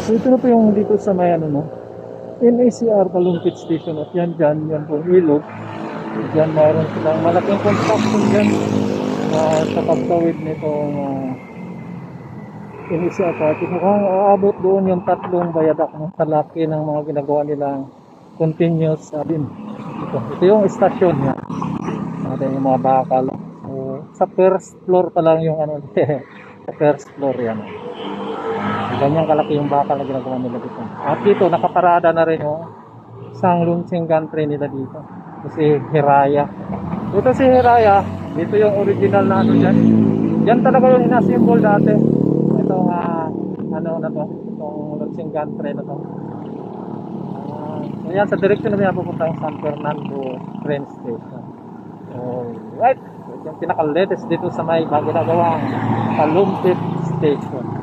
So ito na po yung dito sa may ano no, NACR Kalumpit Station at yan po ilog. Diyan mayroon silang malaking construction dyan sa pagtawid nitong NACR party. Mukhang aabot doon yung tatlong bayadak no, sa laki ng mga ginagawa nilang continuous din. Ito yung estasyon niya. Natin yung mga bakal. So, sa first floor pa lang yung ano sa first floor yan. Ganyan kalaki yung bakal na ginagawa nila dito. At dito nakaparada na rin yung isang launching gantry nila dito. Si Hiraya. Dito si Hiraya, dito yung original na ano dyan. Yan talaga yung ina-symbol dati. Itong ano na to, itong launching gantry na to. So yan, sa direksyon na yan pupunta yung San Fernando train station. So, right. Yung pinaka-latest dito sa may ginagawang Kalumpit Station.